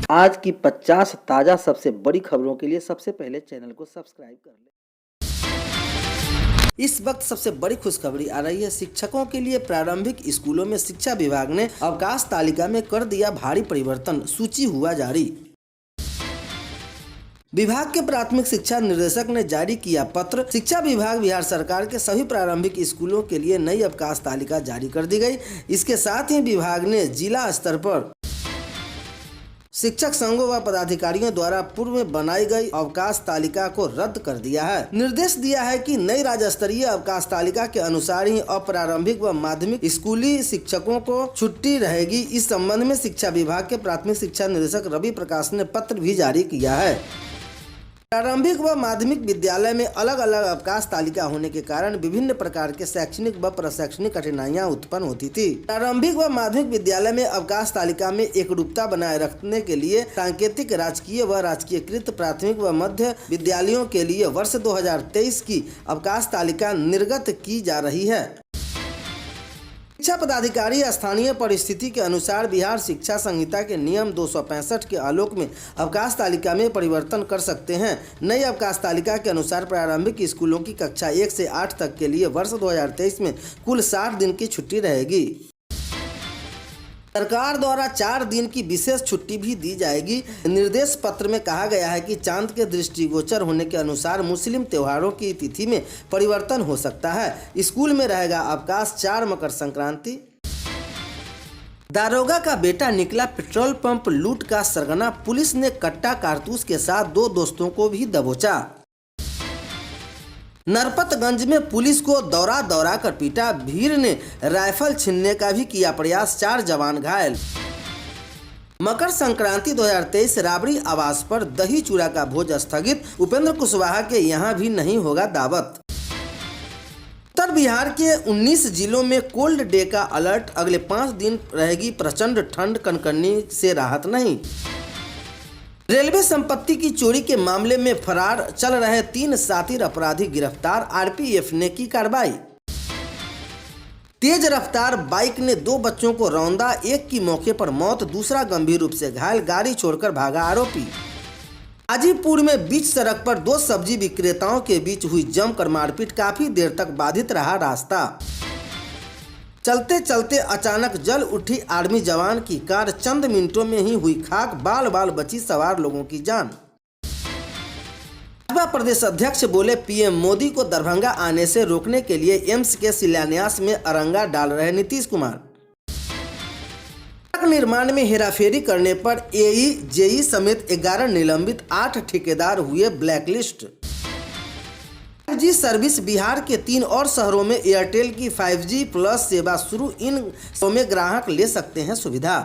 आज की 50 ताज़ा सबसे बड़ी खबरों के लिए सबसे पहले चैनल को सब्सक्राइब कर लें। इस वक्त सबसे बड़ी खुशखबरी आ रही है। शिक्षकों के लिए प्रारंभिक स्कूलों में शिक्षा विभाग ने अवकाश तालिका में कर दिया भारी परिवर्तन, सूची हुआ जारी। विभाग के प्राथमिक शिक्षा निर्देशक ने जारी किया पत्र। शिक्षा विभाग बिहार सरकार के सभी प्रारंभिक स्कूलों के लिए नई अवकाश तालिका जारी कर दी गई। इसके साथ ही विभाग ने जिला स्तर पर शिक्षक संघों व पदाधिकारियों द्वारा पूर्व में बनाई गई अवकाश तालिका को रद्द कर दिया है। निर्देश दिया है कि नई राज्य स्तरीय अवकाश तालिका के अनुसार ही अप्रारंभिक व माध्यमिक स्कूली शिक्षकों को छुट्टी रहेगी। इस संबंध में शिक्षा विभाग के प्राथमिक शिक्षा निदेशक रवि प्रकाश ने पत्र भी जारी किया है। प्रारंभिक व माध्यमिक विद्यालय में अलग अलग अवकाश तालिका होने के कारण विभिन्न प्रकार के शैक्षणिक व प्रशैक्षणिक कठिनाइयां उत्पन्न होती थी। प्रारंभिक व माध्यमिक विद्यालय में अवकाश तालिका में एकरूपता बनाए रखने के लिए सांकेतिक राजकीय व राजकीयकृत प्राथमिक व मध्य विद्यालयों के लिए वर्ष 2023 की अवकाश तालिका निर्गत की जा रही है। शिक्षा पदाधिकारी स्थानीय परिस्थिति के अनुसार बिहार शिक्षा संहिता के नियम 265 के आलोक में अवकाश तालिका में परिवर्तन कर सकते हैं। नई अवकाश तालिका के अनुसार प्रारंभिक स्कूलों की कक्षा 1 से 8 तक के लिए वर्ष 2023 में कुल 60 दिन की छुट्टी रहेगी। सरकार द्वारा 4 दिन की विशेष छुट्टी भी दी जाएगी। निर्देश पत्र में कहा गया है कि चांद के दृष्टिगोचर होने के अनुसार मुस्लिम त्योहारों की तिथि में परिवर्तन हो सकता है। स्कूल में रहेगा अवकाश 4 मकर संक्रांति। दारोगा का बेटा निकला पेट्रोल पंप लूट का सरगना, पुलिस ने कट्टा कारतूस के साथ 2 दोस्तों को भी दबोचा। नरपतगंज में पुलिस को दौड़ा कर पीटा, भीड़ ने राइफल छीनने का भी किया प्रयास, 4 जवान घायल। मकर संक्रांति 2023 राबड़ी आवास पर दही चूड़ा का भोज स्थगित, उपेंद्र कुशवाहा के यहां भी नहीं होगा दावत। उत्तर बिहार के 19 जिलों में कोल्ड डे का अलर्ट, अगले 5 दिन रहेगी प्रचंड ठंड, कनकनी से राहत नहीं। रेलवे संपत्ति की चोरी के मामले में फरार चल रहे 3 शातिर अपराधी गिरफ्तार, आरपीएफ ने की कार्रवाई। तेज रफ्तार बाइक ने 2 बच्चों को रौंदा, एक की मौके पर मौत, दूसरा गंभीर रूप से घायल, गाड़ी छोड़कर भागा आरोपी। हाजीपुर में बीच सड़क पर 2 सब्जी विक्रेताओं के बीच हुई जमकर मारपीट, काफी देर तक बाधित रहा रास्ता। चलते चलते अचानक जल उठी आर्मी जवान की कार, चंद मिनटों में ही हुई खाक, बाल बाल बची सवार लोगों की जान। भाजपा प्रदेश अध्यक्ष बोले पीएम मोदी को दरभंगा आने से रोकने के लिए एम्स के शिलान्यास में अरंगा डाल रहे नीतीश कुमार। सड़क निर्माण में हेराफेरी करने पर एई जेई समेत 11 निलंबित, 8 ठेकेदार हुए ब्लैकलिस्ट। 5G सर्विस बिहार के 3 और शहरों में एयरटेल की 5G प्लस सेवा शुरू, इन शहरों में ग्राहक ले सकते हैं सुविधा।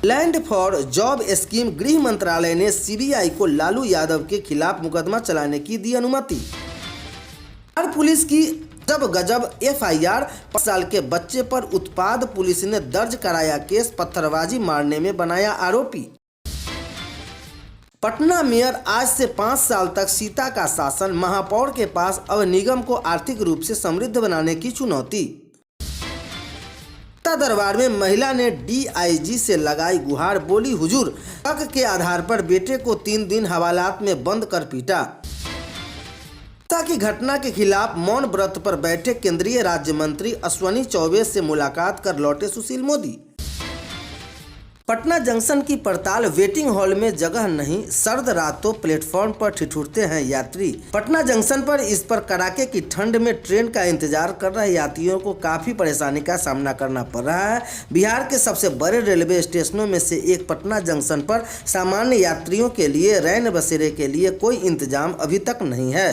लैंड फॉर जॉब स्कीम, गृह मंत्रालय ने सीबीआई को लालू यादव के खिलाफ मुकदमा चलाने की दी अनुमति। बिहार पुलिस की गजब एफआईआर, 5 साल के बच्चे पर उत्पाद, पुलिस ने दर्ज कराया केस, पत्थरबाजी मारने में बनाया आरोपी। पटना मेयर आज से 5 साल तक सीता का शासन, महापौर के पास अब निगम को आर्थिक रूप से समृद्ध बनाने की चुनौती। दरबार में महिला ने डीआईजी से लगाई गुहार, बोली हुजूर, शक के आधार पर बेटे को 3 दिन हवालात में बंद कर पीटा। की घटना के खिलाफ मौन व्रत पर बैठे केंद्रीय राज्य मंत्री अश्विनी चौबे से मुलाकात कर लौटे सुशील मोदी। पटना जंक्शन की पड़ताल, वेटिंग हॉल में जगह नहीं, सर्द रातों प्लेटफॉर्म पर ठिठुरते हैं यात्री। पटना जंक्शन पर इस पर कड़ाके की ठंड में ट्रेन का इंतजार कर रहे यात्रियों को काफी परेशानी का सामना करना पड़ रहा है। बिहार के सबसे बड़े रेलवे स्टेशनों में से एक पटना जंक्शन पर सामान्य यात्रियों के लिए रैन बसेरे के लिए कोई इंतजाम अभी तक नहीं है।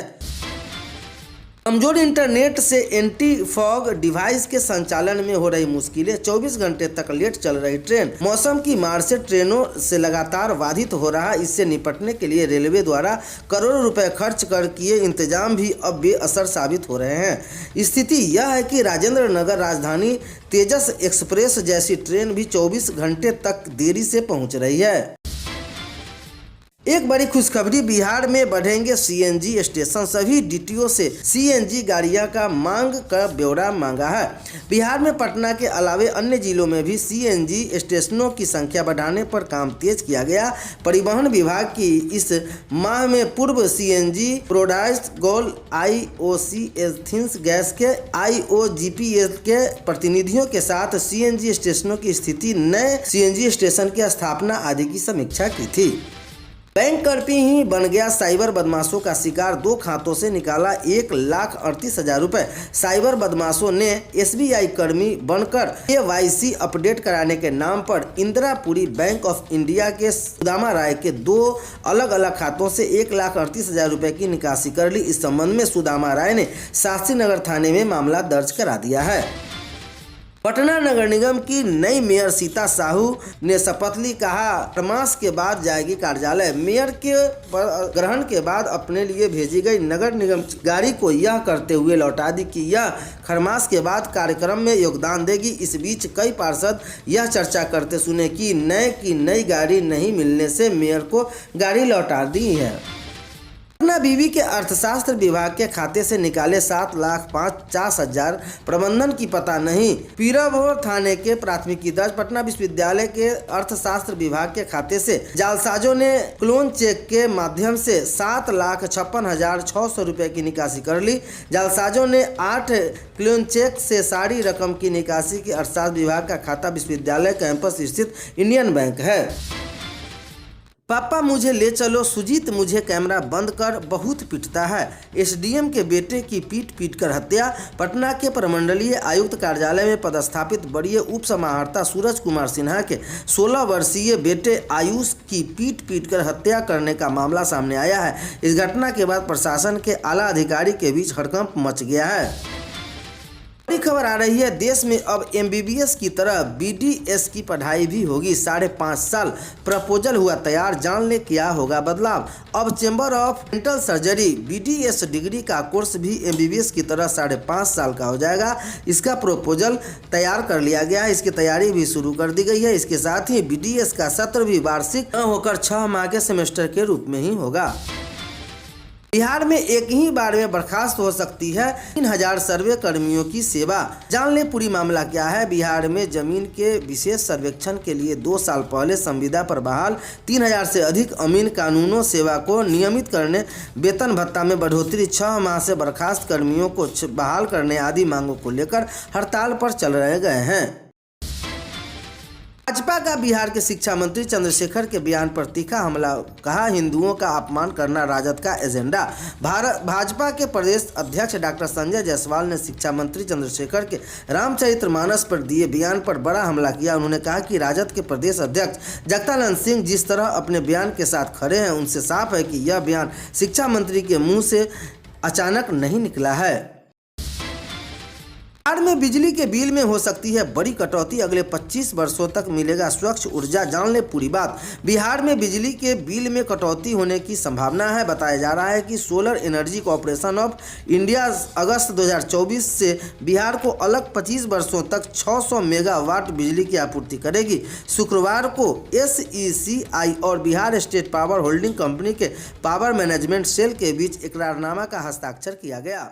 कमजोर इंटरनेट से एंटी फॉग डिवाइस के संचालन में हो रही मुश्किलें, 24 घंटे तक लेट चल रही ट्रेन, मौसम की मार से ट्रेनों से लगातार बाधित हो रहा। इससे निपटने के लिए रेलवे द्वारा करोड़ों रुपए खर्च कर किए इंतजाम भी अब बेअसर साबित हो रहे हैं। स्थिति यह है कि राजेंद्र नगर राजधानी तेजस एक्सप्रेस जैसी ट्रेन भी 24 घंटे तक देरी से पहुँच रही है। एक बड़ी खुशखबरी, बिहार में बढ़ेंगे सीएनजी स्टेशन। सभी डीटीओ से सीएनजी गाड़ियां का मांग का ब्यौरा मांगा है। बिहार में पटना के अलावे अन्य जिलों में भी सीएनजी स्टेशनों की संख्या बढ़ाने पर काम तेज किया गया। परिवहन विभाग की इस माह में पूर्व सीएनजी प्रोडक्ट्स गोल आईओसी एथेंस गैस के आईओजीपीएल के प्रतिनिधियों के साथ सीएनजी स्टेशनों की स्थिति, नए सीएनजी स्टेशन की स्थापना आदि की समीक्षा की थी। बैंक कर्मी ही बन गया साइबर बदमाशों का शिकार, 2 खातों से निकाला 1,38,000 रुपए। साइबर बदमाशों ने एसबीआई कर्मी बनकर केवाईसी अपडेट कराने के नाम पर इंदिरापुरी बैंक ऑफ इंडिया के सुदामा राय के 2 अलग अलग खातों से 1,38,000 रुपए की निकासी कर ली। इस संबंध में सुदामा राय ने शास्त्री नगर थाने में मामला दर्ज करा दिया है। पटना नगर निगम की नई मेयर सीता साहू ने शपथ ली, कहा 8 मास के बाद जाएगी कार्यालय। मेयर के ग्रहण के बाद अपने लिए भेजी गई नगर निगम की गाड़ी को यह करते हुए लौटा दी कि यह खरमास के बाद कार्यक्रम में योगदान देगी। इस बीच कई पार्षद यह चर्चा करते सुने कि नई गाड़ी नहीं मिलने से मेयर को गाड़ी लौटा दी है। पटना बीवी के अर्थशास्त्र विभाग के खाते से निकाले 7,50,000 प्रबंधन की पता नहीं। पीराभोर थाने के प्राथमिकी दर्ज। पटना विश्वविद्यालय के अर्थशास्त्र विभाग के खाते से जालसाजों ने क्लोन चेक के माध्यम से 7,56,600 रुपए की निकासी कर ली। जालसाजों ने 8 क्लोन चेक से सारी रकम की निकासी की। अर्थशास्त्र विभाग का खाता विश्वविद्यालय कैंपस स्थित इंडियन बैंक है। पापा मुझे ले चलो, सुजीत मुझे कैमरा बंद कर बहुत पिटता है। एसडीएम के बेटे की पीट कर हत्या। पटना के प्रमंडलीय आयुक्त कार्यालय में पदस्थापित वरीय उप समाहर्ता सूरज कुमार सिन्हा के 16 वर्षीय बेटे आयुष की पीट कर हत्या करने का मामला सामने आया है। इस घटना के बाद प्रशासन के आला अधिकारी के बीच हड़कंप मच गया है। बड़ी खबर आ रही है, देश में अब एमबीबीएस की तरह बीडीएस की पढ़ाई भी होगी। 5.5 साल प्रपोजल हुआ तैयार, जान ले क्या होगा बदलाव। अब chamber of dental surgery BDS degree का कोर्स भी एमबीबीएस की तरह 5.5 साल का हो जाएगा। इसका प्रपोजल तैयार कर लिया गया है, इसकी तैयारी भी शुरू कर दी गई है। इसके साथ ही बीडीएस का सत्र भी वार्षिक न होकर 6 माह के सेमेस्टर के रूप में ही होगा। बिहार में एक ही बार में बर्खास्त हो सकती है 3,000 सर्वे कर्मियों की सेवा। जान ले पूरी मामला क्या है। बिहार में जमीन के विशेष सर्वेक्षण के लिए 2 साल पहले संविदा पर बहाल 3,000 से अधिक अमीन कानूनों सेवा को नियमित करने, वेतन भत्ता में बढ़ोतरी, 6 माह से बर्खास्त कर्मियों को बहाल करने आदि मांगों को लेकर हड़ताल पर चल रहे गए हैं। भाजपा का बिहार के शिक्षा मंत्री चंद्रशेखर के बयान पर तीखा हमला, कहा हिंदुओं का अपमान करना राजद का एजेंडा। भाजपा के प्रदेश अध्यक्ष डॉक्टर संजय जायसवाल ने शिक्षा मंत्री चंद्रशेखर के रामचरितमानस पर दिए बयान पर बड़ा हमला किया। उन्होंने कहा कि राजद के प्रदेश अध्यक्ष जगदानंद सिंह जिस तरह अपने बयान के साथ खड़े हैं, उनसे साफ है कि यह बयान शिक्षा मंत्री के मुँह से अचानक नहीं निकला है। बिहार में बिजली के बिल में हो सकती है बड़ी कटौती, अगले 25 वर्षों तक मिलेगा स्वच्छ ऊर्जा। जान ले पूरी बात। बिहार में बिजली के बिल में कटौती होने की संभावना है। बताया जा रहा है कि solar energy corporation of India अगस्त 2024 से बिहार को अलग 25 वर्षों तक 600 मेगावाट बिजली की आपूर्ति करेगी। शुक्रवार को SECI और Bihar state power holding company के पावर मैनेजमेंट सेल के बीच इकरारनामा का हस्ताक्षर किया गया।